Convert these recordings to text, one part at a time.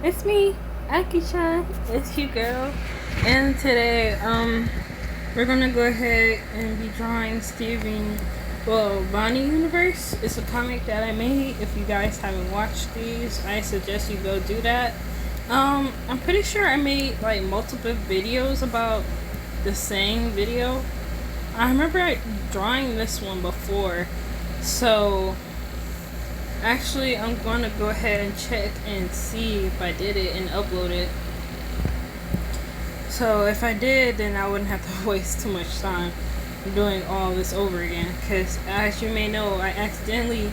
It's me, Aki-chan. It's you, girl. And today, we're gonna go ahead and be drawing Vonnie Universe. It's a comic that I made. If you guys haven't watched these, I suggest you go do that. I'm pretty sure I made like multiple videos about the same video. I remember drawing this one before, so actually I'm gonna go ahead and check and see if I did it and upload it. So if I did, then I wouldn't have to waste too much time doing all this over again, because as you may know, I accidentally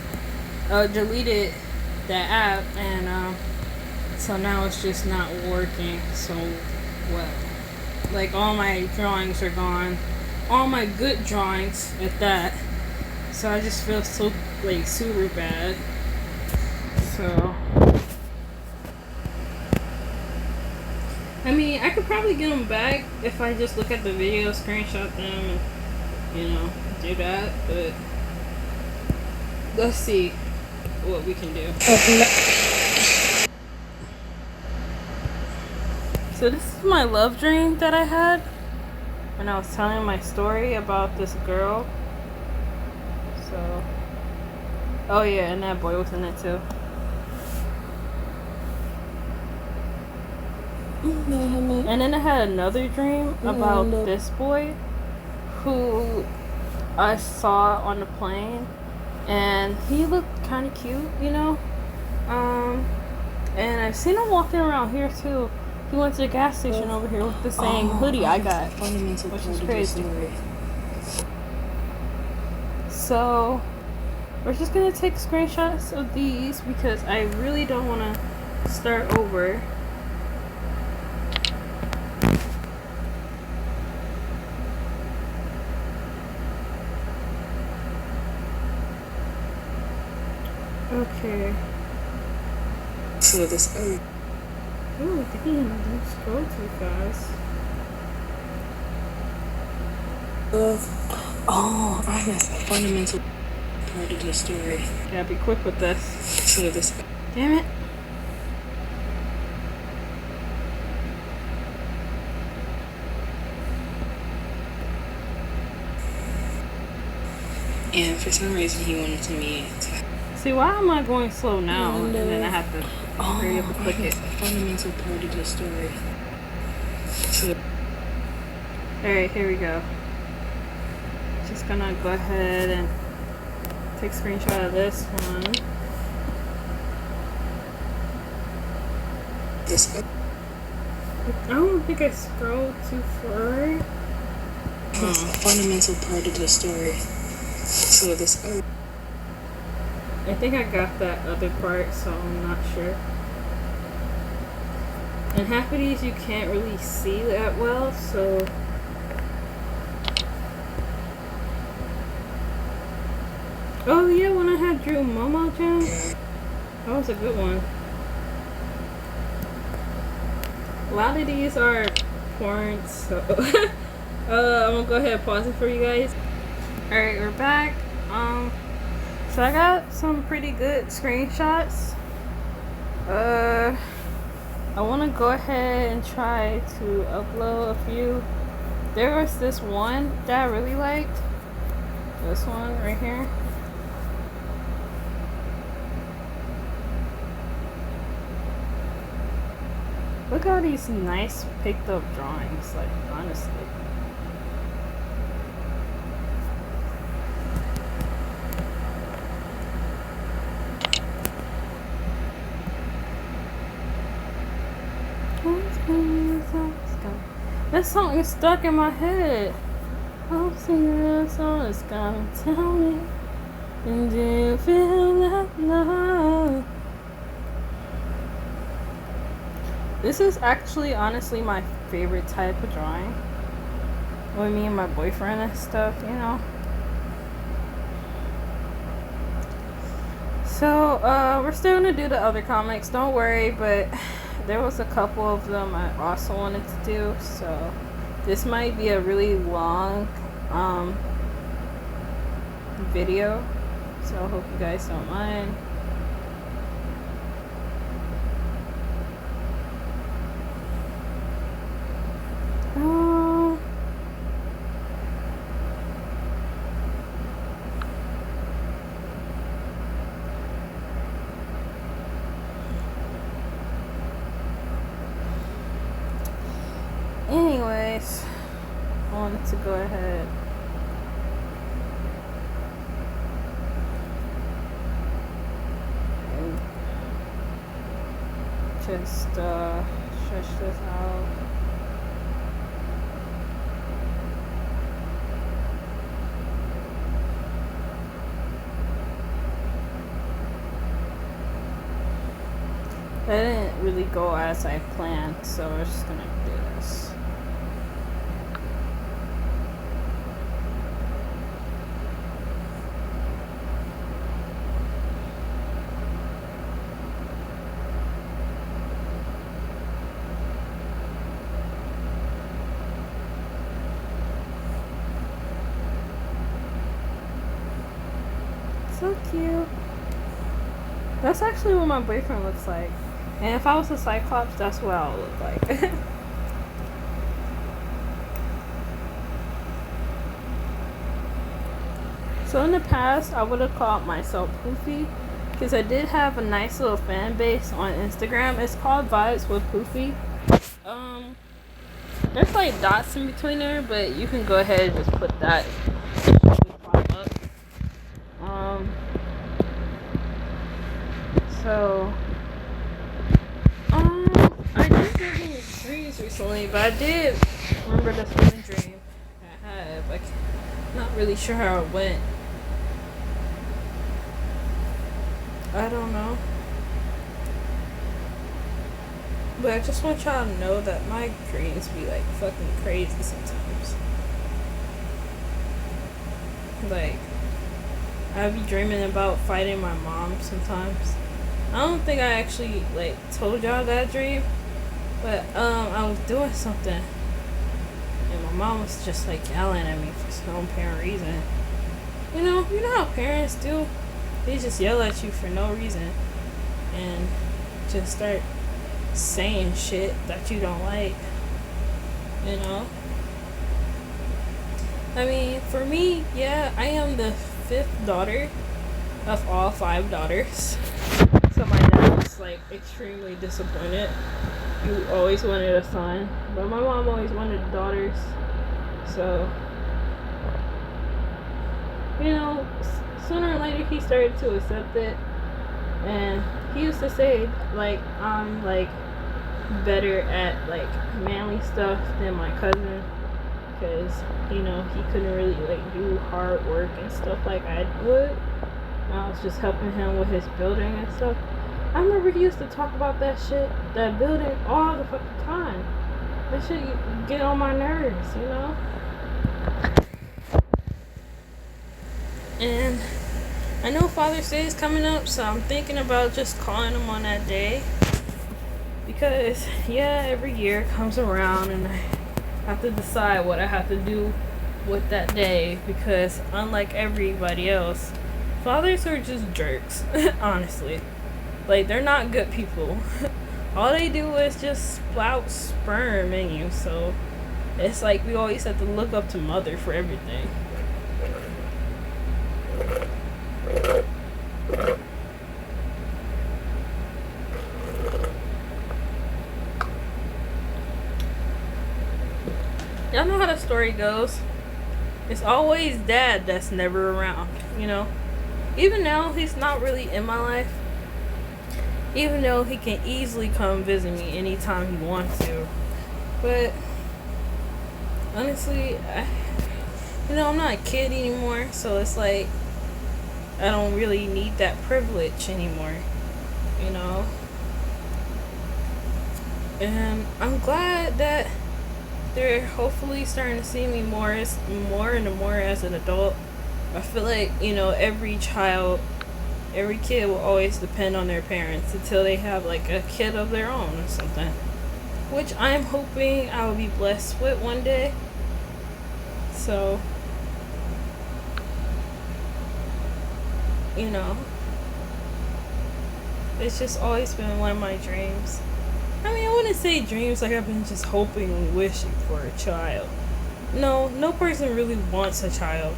deleted that app, and so now it's just not working so well. Like, all my drawings are gone, all my good drawings at that, so I just feel so like super bad. So I mean, I could probably get them back if I just look at the video, screenshot them, and do that, but let's see what we can do. So this is my love dream that I had when I was telling my story about this girl. So, oh yeah, and that boy was in it too. And then I had another dream about this boy who I saw on the plane, and he looked kind of cute, and I've seen him walking around here too. He went to the gas station over here with the same hoodie I got, which is crazy. So we're just gonna take screenshots of these because I really don't want to start over. Okay. So this. Ooh, damn, don't scroll too fast. I guess a fundamental part of the story. Gotta be quick with this. So this. Damn it. And for some reason, he wanted to me to. See, why am I going slow now? And then I have to hurry up and click it. A fundamental part of the story. So. Alright, here we go. Just gonna go ahead and take a screenshot of this one. This. I don't think I scrolled too far. A fundamental part of the story. So this. I think I got that other part, so I'm not sure. And half of these you can't really see that well, so oh yeah, when I had drew Momo Jam, that was a good one. A lot of these are porn, so I'm gonna go ahead and pause it for you guys. Alright, we're back. So I got some pretty good screenshots. I want to go ahead and try to upload a few. There was this one that I really liked. This one right here. Look at all these nice picked up drawings, like, honestly. This song is stuck in my head. I'm singing that song, it's gonna tell me. And do you feel that love? This is actually, honestly, my favorite type of drawing. With me and my boyfriend and stuff, So, we're still gonna do the other comics, don't worry, but there was a couple of them I also wanted to do, so this might be a really long video, so I hope you guys don't mind. anyways, I wanted to go ahead and just stretch this out. That didn't really go as I planned, so we're just gonna do this. So cute. That's actually what my boyfriend looks like. And if I was a Cyclops, that's what I would look like. So in the past, I would have called myself Poofy, because I did have a nice little fan base on Instagram. It's called Vibes with Poofy. There's like dots in between there, but you can go ahead and just put that. It should pop up. So I didn't have any dreams recently, but I did remember this one dream I had. Like, not really sure how it went. I don't know. But I just want y'all to know that my dreams be like fucking crazy sometimes. Like, I be dreaming about fighting my mom sometimes. I don't think I actually like told y'all that dream, but I was doing something and my mom was just like yelling at me for some apparent reason. You know how parents do? They just yell at you for no reason and just start saying shit that you don't like. You know? I mean, for me, yeah, I am the 5th daughter of all 5 daughters. So my dad was like extremely disappointed. He always wanted a son, but my mom always wanted daughters. So, you know, sooner or later he started to accept it. And he used to say like I'm like better at like manly stuff than my cousin, because you know he couldn't really like do hard work and stuff like I would. I was just helping him with his building and stuff. I remember he used to talk about that shit, that building, all the fucking time. That shit get on my nerves, you know? And I know Father's Day is coming up, so I'm thinking about just calling him on that day. Because, yeah, every year comes around and I have to decide what I have to do with that day. Because unlike everybody else, fathers are just jerks, honestly. Like, they're not good people. All they do is just sprout sperm in you. So, it's like we always have to look up to mother for everything. Y'all know how the story goes. It's always dad that's never around, you know? Even now, he's not really in my life. Even though he can easily come visit me anytime he wants to. But, honestly, I'm not a kid anymore. So it's like, I don't really need that privilege anymore. You know? And I'm glad that they're hopefully starting to see me more and more as an adult. I feel like, every kid will always depend on their parents until they have like a kid of their own or something, which I'm hoping I will be blessed with one day. So, it's just always been one of my dreams. I mean, I wouldn't say dreams like I've been just hoping and wishing for a child. No person really wants a child.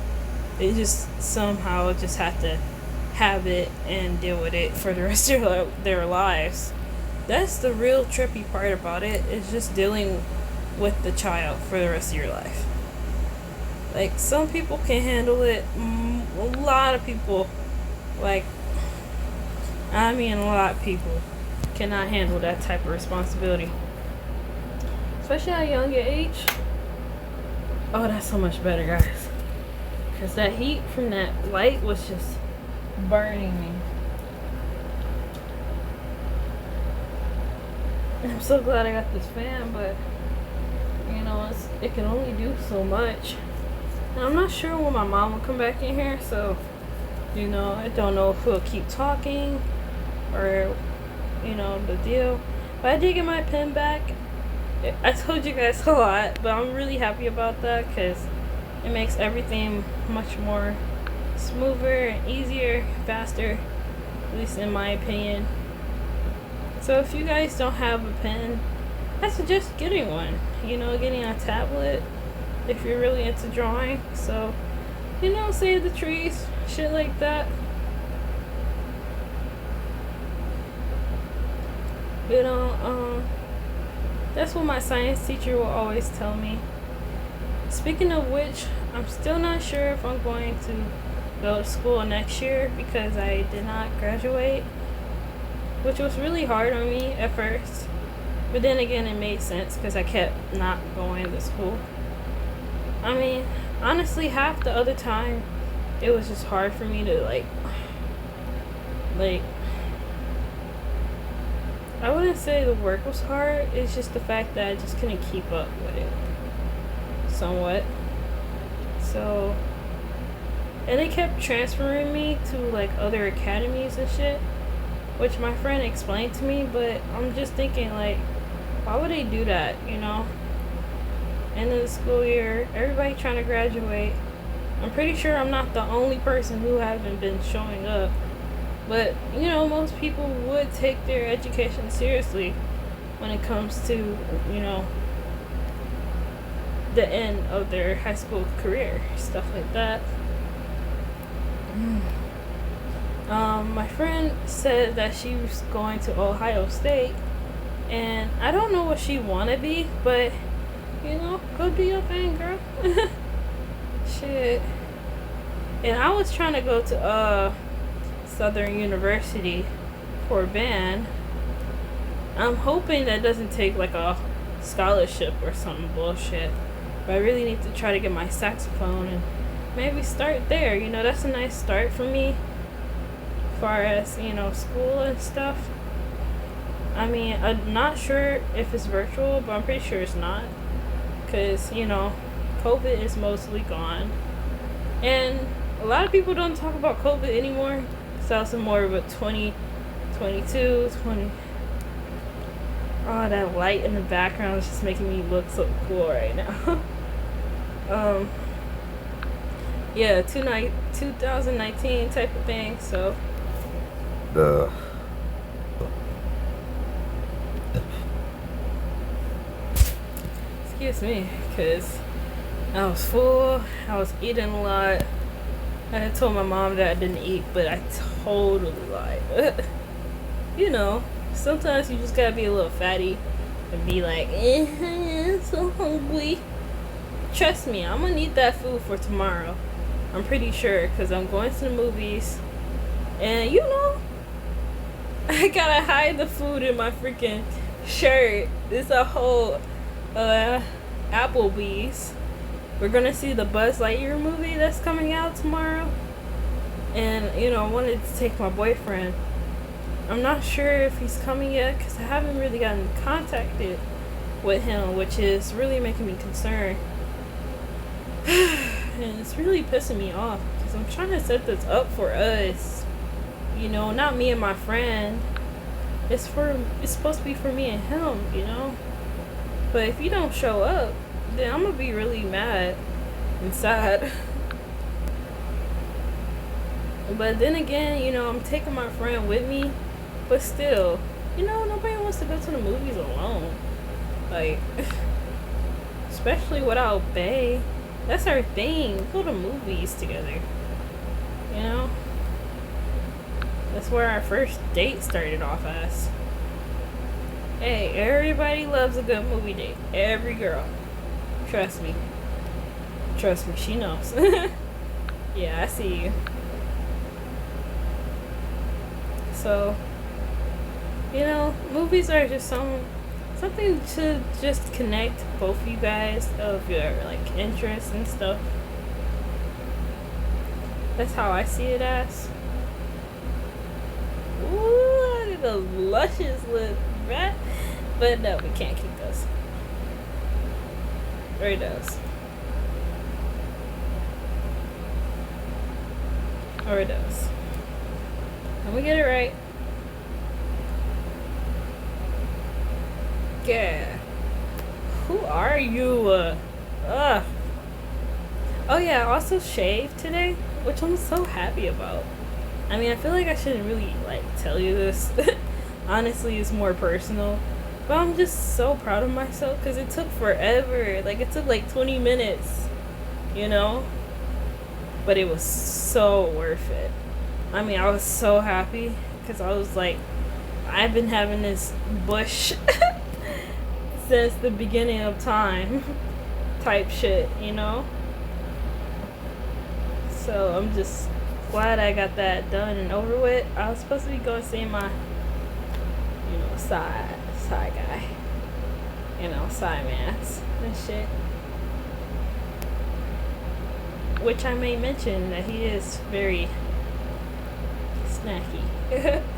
They just somehow just have to have it and deal with it for the rest of their lives. That's the real trippy part about it, is just dealing with the child for the rest of your life. Like, some people can handle it. A lot of people, like, I mean, a lot of people cannot handle that type of responsibility. Especially at a young age. Oh, that's so much better, guys. Because that heat from that light was just burning me. I'm so glad I got this fan, but you know, it can only do so much. And I'm not sure when my mom will come back in here, so you know, I don't know if we'll keep talking or you know the deal. But I did get my pen back. I told you guys a lot, but I'm really happy about that because it makes everything much more smoother and easier, faster, at least in my opinion. So if you guys don't have a pen, I suggest getting one. You know, getting a tablet if you're really into drawing. So, you know, save the trees, shit like that. You know, that's what my science teacher will always tell me. Speaking of which, I'm still not sure if I'm going to go to school next year because I did not graduate, which was really hard on me at first. But then again, it made sense because I kept not going to school. I mean, honestly, half the other time, it was just hard for me to, like, I wouldn't say the work was hard. It's just the fact that I just couldn't keep up with it somewhat. So, and they kept transferring me to, like, other academies and shit, which my friend explained to me, but I'm just thinking, like, why would they do that, you know? End of the school year, everybody trying to graduate. I'm pretty sure I'm not the only person who haven't been showing up. But, you know, most people would take their education seriously when it comes to, you know, the end of their high school career, stuff like that. My friend said that she was going to Ohio State, and I don't know what she want to be, but, you know, go do your thing, girl. Shit. And I was trying to go to, Southern University for band. I'm hoping that doesn't take like a scholarship or something bullshit. But I really need to try to get my saxophone and maybe start there. You know, that's a nice start for me as far as, you know, school and stuff. I mean, I'm not sure if it's virtual, but I'm pretty sure it's not. Because, you know, COVID is mostly gone. And a lot of people don't talk about COVID anymore. Also more of a 2022, 20. Oh, that light in the background is just making me look so cool right now. Yeah, 2019 type of thing. So. Excuse me, because I was full. I was eating a lot. I told my mom that I didn't eat, but I totally lied. You know, sometimes you just gotta be a little fatty and be like, I'm so hungry. Trust me, I'm gonna need that food for tomorrow. I'm pretty sure, because I'm going to the movies. And, you know, I gotta hide the food in my freaking shirt. It's a whole Applebee's. We're gonna see the Buzz Lightyear movie that's coming out tomorrow. And, you know, I wanted to take my boyfriend. I'm not sure if he's coming yet because I haven't really gotten contacted with him, which is really making me concerned. And it's really pissing me off because I'm trying to set this up for us. You know, not me and my friend. It's supposed to be for me and him, you know? But if you don't show up, then I'm gonna be really mad and sad. But then again, you know, I'm taking my friend with me, but still, you know, nobody wants to go to the movies alone. Like, especially without Bae. That's our thing. We go to movies together. You know? That's where our first date started off as. Hey, everybody loves a good movie date. Every girl. Trust me. Trust me, she knows. Yeah, I see you. So, movies are just something to just connect both you guys of your like interests and stuff. That's how I see it as. Ooh, look at those luscious lips, right? But no, we can't keep those. Or those. Or those. Let me get it right. Yeah. Who are you? Ugh. Oh yeah, I also shaved today, which I'm so happy about. I mean, I feel like I shouldn't really like tell you this. Honestly, it's more personal. But I'm just so proud of myself because it took forever. Like it took like 20 minutes, you know? But it was so worth it. I mean, I was so happy because I was like, I've been having this bush since the beginning of time type shit, you know? So I'm just glad I got that done and over with. I was supposed to be going to see my, side guy. Side mans and shit. Which I may mention that he is very snacky.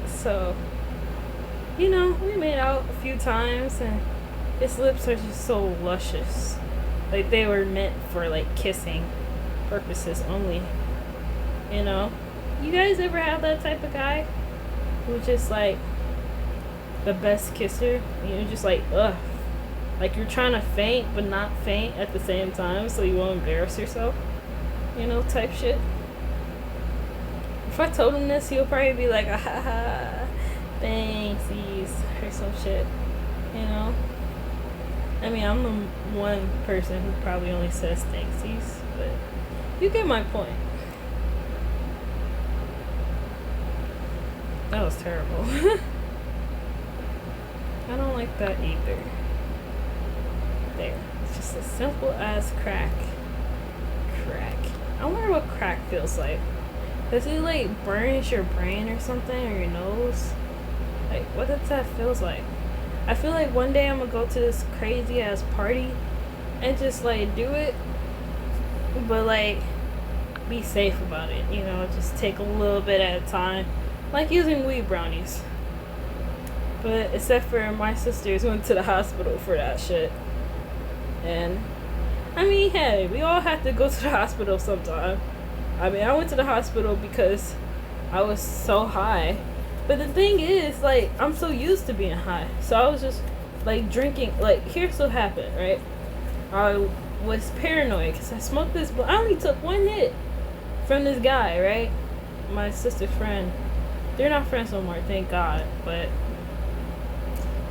So, we made out a few times and his lips are just so luscious. Like they were meant for like kissing purposes only. You guys ever have that type of guy who's just like the best kisser? You're just like, ugh. Like you're trying to faint but not faint at the same time so you won't embarrass yourself. Type shit. If I told him this, he'll probably be like, ah, thanksies, or some shit. I mean, I'm the one person who probably only says thanksies, but you get my point. That was terrible. I don't like that either. There. It's just a simple as crack. I wonder what crack feels like. Does it like burns your brain or something, or your nose? Like, what does that feels like? I feel like one day I'm gonna go to this crazy ass party and just like do it, but like be safe about it. Just take a little bit at a time, like using weed brownies. But except for my sisters went to the hospital for that shit, and I mean, hey, we all have to go to the hospital sometime. I mean, I went to the hospital because I was so high. But the thing is, like, I'm so used to being high. So I was just, like, drinking. Like, here's what happened, right? I was paranoid because I smoked this, but I only took one hit from this guy, right? My sister's friend. They're not friends no more, thank God. But,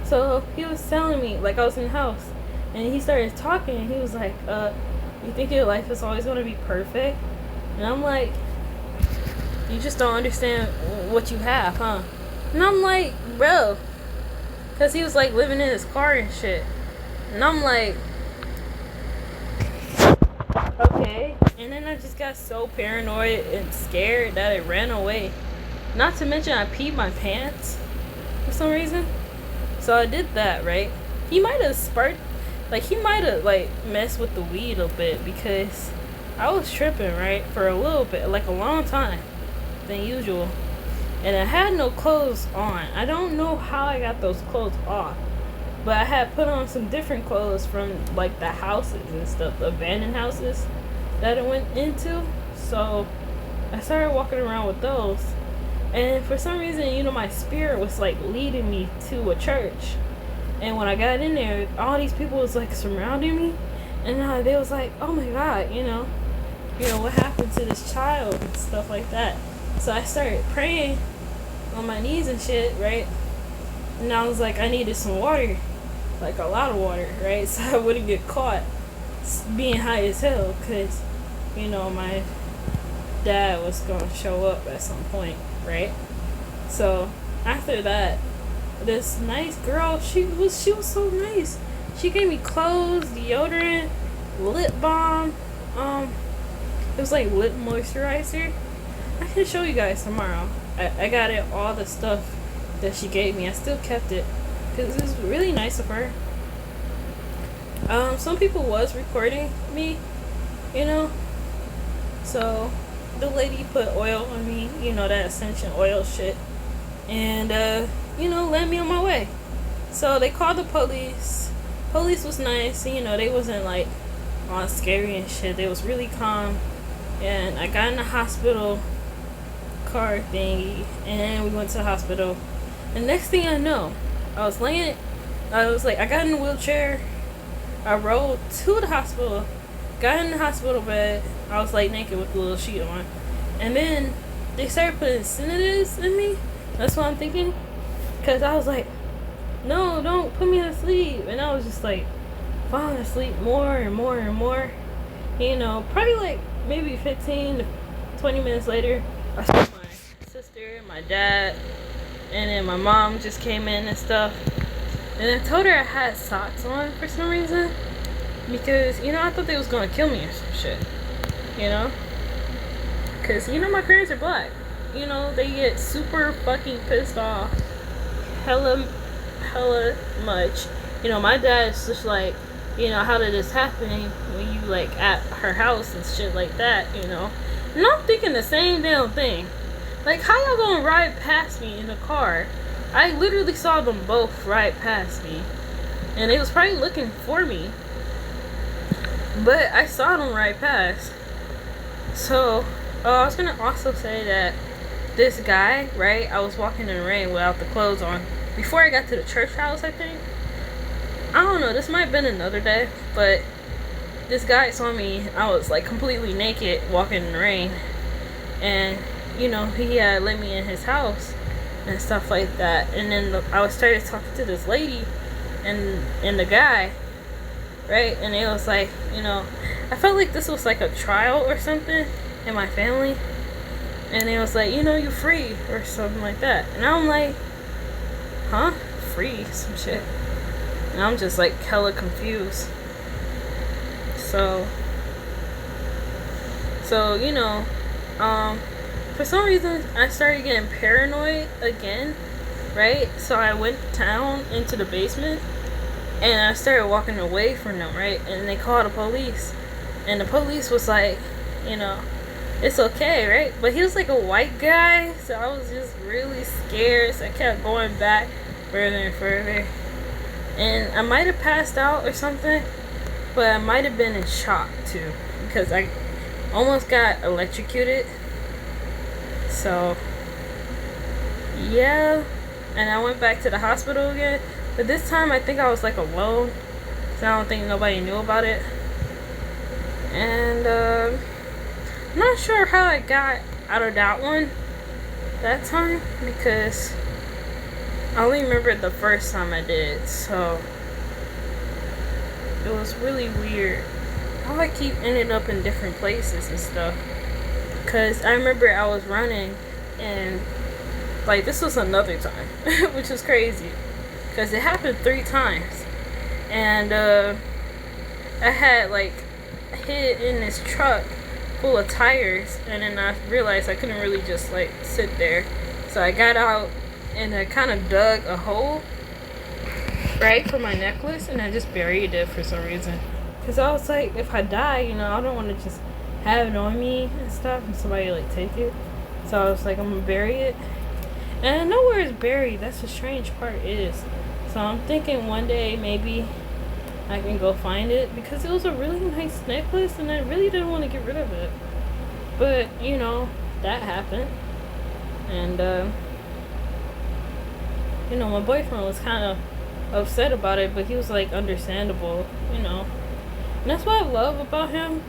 so he was telling me, like, I was in the house. And he started talking, and he was like, you think your life is always going to be perfect? And I'm like, you just don't understand what you have, huh? And I'm like, bro. Because he was, like, living in his car and shit. And I'm like, okay. And then I just got so paranoid and scared that I ran away. Not to mention I peed my pants for some reason. So I did that, right? He might have messed with the weed a bit because I was tripping, right, for a little bit, like a long time than usual. And I had no clothes on. I don't know how I got those clothes off, but I had put on some different clothes from like the houses and stuff, the abandoned houses that I went into. So I started walking around with those. And for some reason, my spirit was like leading me to a church. And when I got in there, all these people was like surrounding me, and they was like, "Oh my God, what happened to this child?" and stuff like that. So I started praying on my knees and shit, right? And I was like, I needed some water, like a lot of water, right? So I wouldn't get caught being high as hell, cause my dad was gonna show up at some point, right? So after that, this nice girl. She was so nice. She gave me clothes, deodorant, lip balm. It was like lip moisturizer. I can show you guys tomorrow. I got it, all the stuff that she gave me. I still kept it because it was really nice of her. Some people was recording me, you know. So the lady put oil on me, that essential oil shit, and led me on my way. So they called the police. Police was nice, and they wasn't like all scary and shit. They was really calm, and I got in the hospital car thingy, and we went to the hospital. And next thing I know, I got in the wheelchair. I rode to the hospital, got in the hospital bed. I was like naked with the little sheet on, and then they started putting sedatives in me. That's what I'm thinking, cause I was like, no, don't put me to sleep, and I was just like falling asleep more and more and more. Probably like maybe 15 to 20 minutes later, I saw my sister, my dad, and then my mom just came in and stuff. And I told her I had socks on for some reason, because I thought they was gonna kill me or some shit. Because my parents are black. They get super fucking pissed off hella much. My dad's just like, how did this happen when you like at her house and shit like that, And I'm thinking the same damn thing. Like, how y'all gonna ride past me in the car? I literally saw them both ride past me, and they was probably looking for me, but I saw them ride past. So I was gonna also say that this guy, right, I was walking in the rain without the clothes on before I got to the church house. I think, I don't know, this might have been another day, but this guy saw me. I was like completely naked walking in the rain, and he had let me in his house and stuff like that. And then I started talking to this lady and the guy, right? And it was like, I felt like this was like a trial or something in my family. And it was like, you're free or something like that. And I'm like, huh? Free? Some shit. And I'm just like hella confused. So for some reason, I started getting paranoid again, right? So I went down into the basement, and I started walking away from them, right? And they called the police, and the police was like, it's okay, right? But he was like a white guy, so I was just really scared, so I kept going back further and further. And I might have passed out or something, but I might have been in shock too, because I almost got electrocuted. So yeah, and I went back to the hospital again, but this time I think I was like alone, so I don't think nobody knew about it. And I'm not sure how I got out of that one that time, because I only remember the first time I did, so it was really weird how I keep ending up in different places and stuff. Because I remember I was running, and like this was another time, which was crazy, because it happened 3 times. And I had like hit in this truck full of tires, and then I realized I couldn't really just like sit there, so I got out and I kind of dug a hole right for my necklace, and I just buried it for some reason, because I was like, if I die, I don't want to just have it on me and stuff and somebody like take it. So I was like, I'm gonna bury it, and I know where it's buried. That's the strange part is. So I'm thinking one day maybe I can go find it, because it was a really nice necklace and I really didn't want to get rid of it. But that happened, and my boyfriend was kind of upset about it, but he was like understandable, and that's what I love about him.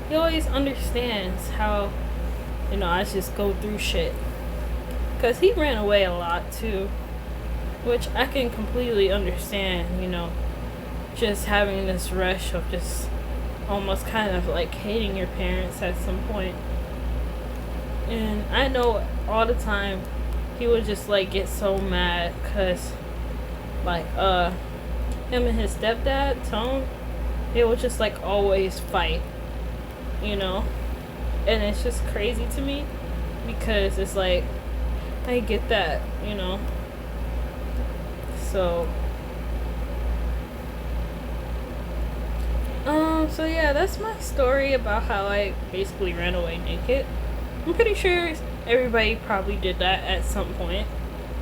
He always understands how I just go through shit, because he ran away a lot too, which I can completely understand. Just having this rush of just almost kind of like hating your parents at some point. And I know all the time he would just like get so mad because like him and his stepdad Tone, they would just like always fight, you know, and it's just crazy to me because it's like I get that, you know. So so yeah, that's my story about how I basically ran away naked. I'm pretty sure everybody probably did that at some point.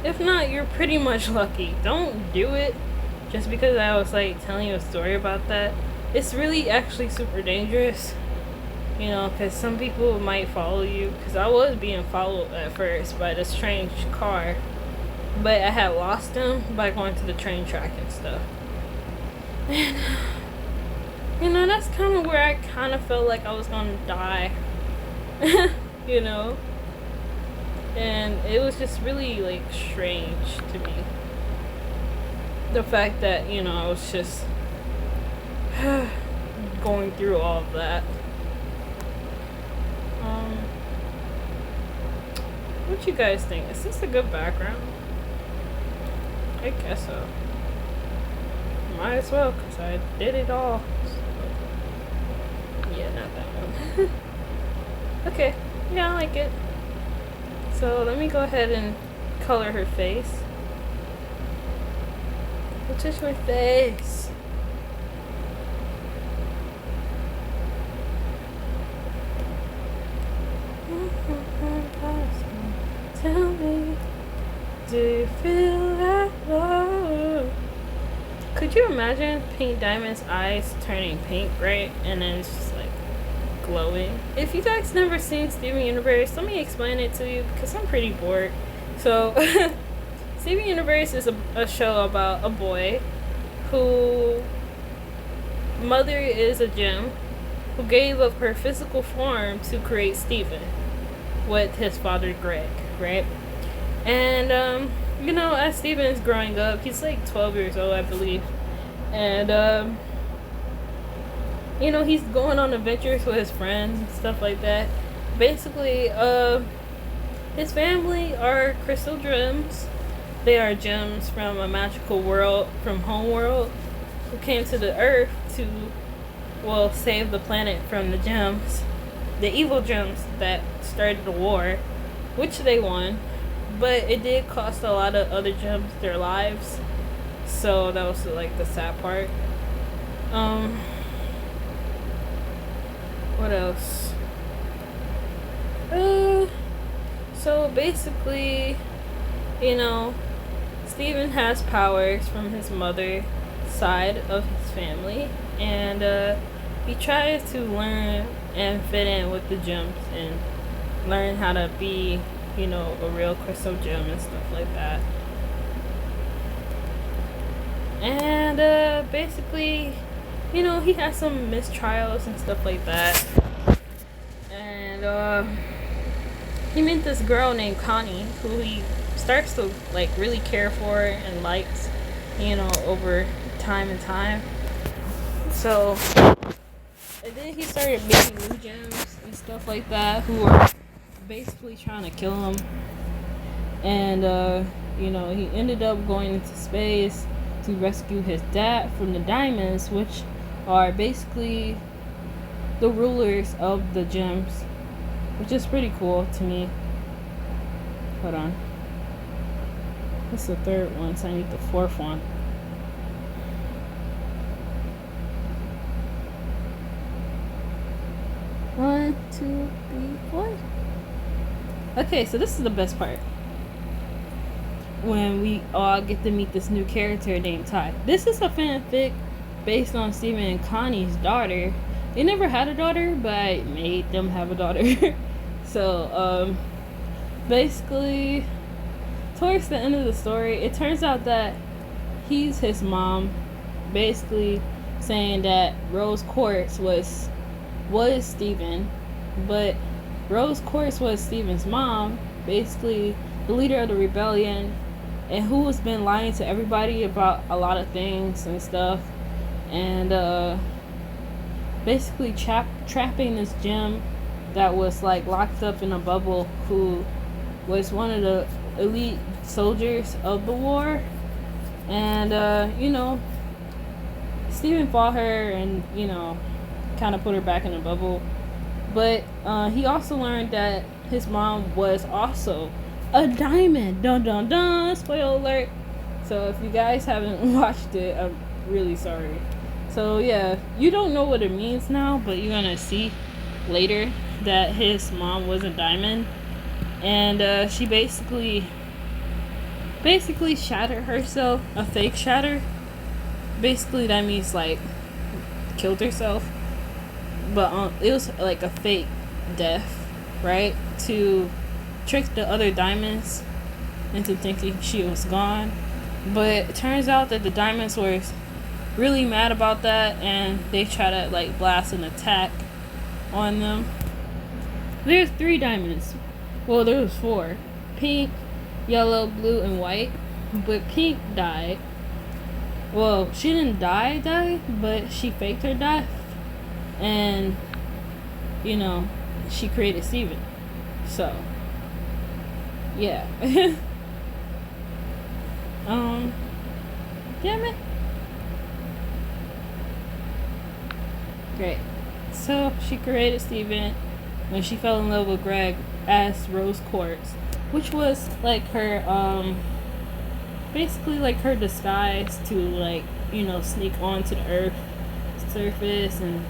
If not, you're pretty much lucky. Don't do it just because I was like telling you a story about that. It's really actually super dangerous, you know, because some people might follow you. Because I was being followed at first by this strange car, but I had lost him by going to the train track and stuff. And you know, that's kind of where I kind of felt like I was gonna die. You know, and it was just really like strange to me, the fact that, you know, I was just going through all of that. What you guys think? Is this a good background? I guess so. Might as well, because I did it all. So, yeah, not that one. Okay, yeah, I like it. So let me go ahead and color her face. Touch my face. Tell me, do you feel that love? Could you imagine Pink Diamond's eyes turning pink, right? And then it's just like glowing. If you guys never seen Steven Universe, let me explain it to you because I'm pretty bored. So Steven Universe is a show about a boy who mother is a gem who gave up her physical form to create Steven with his father Greg, right? And you know, as Steven is growing up, he's like 12 years old, I believe, and you know, he's going on adventures with his friends and stuff like that. Basically, his family are crystal gems. They are gems from a magical world, from Homeworld, who came to the Earth to, well, save the planet from the gems, the evil gems that started the war, which they won, but it did cost a lot of other gems their lives. So that was like the sad part. What else? So basically, you know, Steven has powers from his mother side of his family, and he tries to learn and fit in with the gems and learn how to be, you know, a real crystal gem and stuff like that. And basically, you know, he has some mistrials and stuff like that. And he met this girl named Connie who he starts to like really care for and likes, you know, over time and time. So, and then he started meeting new gems and stuff like that who were basically trying to kill him. And you know, he ended up going into space to rescue his dad from the diamonds, which are basically the rulers of the gems, which is pretty cool to me. Hold on. That's the third one, so I need the fourth one. One, two, three, four. Okay, so this is the best part. When we all get to meet this new character named Ty. This is a fanfic based on Steven and Connie's daughter. They never had a daughter, but I made them have a daughter. So, basically, towards the end of the story, it turns out that he's his mom, basically saying that Rose Quartz was Steven, but Rose Quartz was Steven's mom, basically the leader of the rebellion, and who has been lying to everybody about a lot of things and stuff, and basically trapping this gem that was like locked up in a bubble, who was one of the elite soldiers of the war. And, Steven fought her and, kind of put her back in a bubble. But he also learned that his mom was also a diamond. Dun dun dun. Spoiler alert. So if you guys haven't watched it, I'm really sorry. So yeah, you don't know what it means now, but you're gonna see later that his mom was a diamond, and she basically shattered herself, a fake shatter. Basically, that means like killed herself, but it was like a fake death, right? To trick the other diamonds into thinking she was gone. But it turns out that the diamonds were really mad about that, and they try to like blast an attack on them. There's 3 diamonds. Well, there was 4. Pink, yellow, blue, and white. But Pink died. Well, she didn't die, but she faked her death. And, she created Steven. So, yeah. Damn it. Great. So, she created Steven when she fell in love with Greg as Rose Quartz, which was like her, basically like her disguise to like, sneak onto the Earth surface and,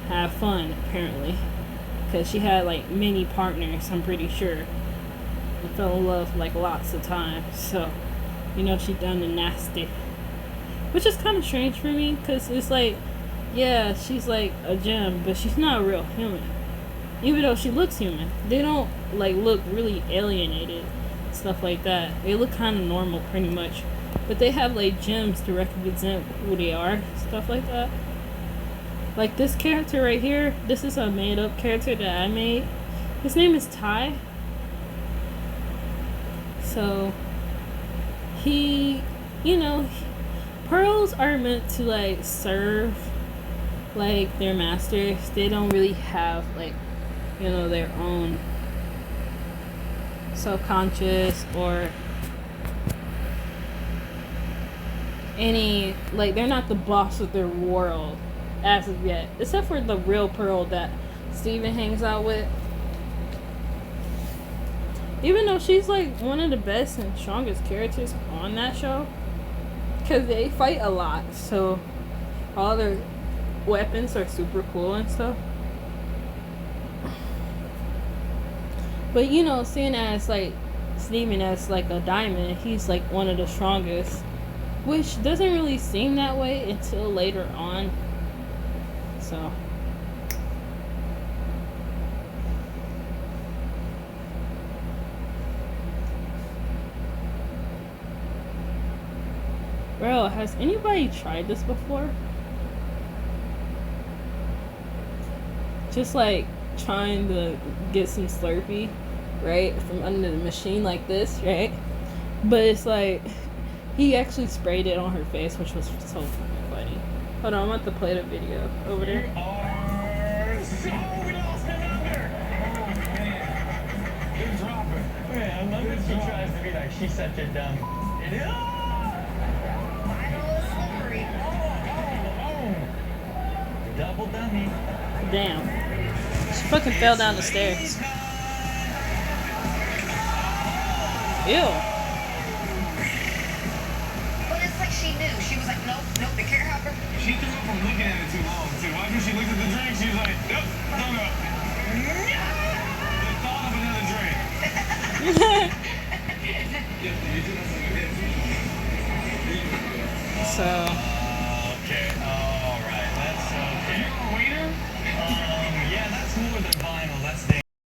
have fun, apparently. Because she had like many partners, I'm pretty sure. And fell in love like lots of times. So, she done the nasty. Which is kind of strange for me, because it's like, yeah, she's like a gem, but she's not a real human. Even though she looks human. They don't like look really alienated, stuff like that. They look kind of normal pretty much. But they have like gems to represent who they are, stuff like that. Like this character right here, this is a made up character that I made. His name is Ty. So he, pearls are meant to like serve like their masters. They don't really have like, their own subconscious or any, like, they're not the boss of their world as of yet, except for the real Pearl that Steven hangs out with. Even though she's like one of the best and strongest characters on that show, because they fight a lot, so all their weapons are super cool and stuff. But seeing as like Steven as like a diamond, he's like one of the strongest, which doesn't really seem that way until later on. So bro, has anybody tried this before? Just like trying to get some Slurpee, right, from under the machine like this, right? But it's like he actually sprayed it on her face, which was so fucking funny. Hold on, I'm about to play the video over there. We lost another. Oh man, you're dropping. Man, I love it. She tries to be like she's such a dumb. It is. Final slippery. Oh. Double dummy. Damn. She fucking fell down the stairs. Ew. Well, it's like she knew. She was like, nope, the carrot hopper. She threw up from looking at it too long. Too. After she looked at the drink, she was like, nope, throw up. The thought of another drink. So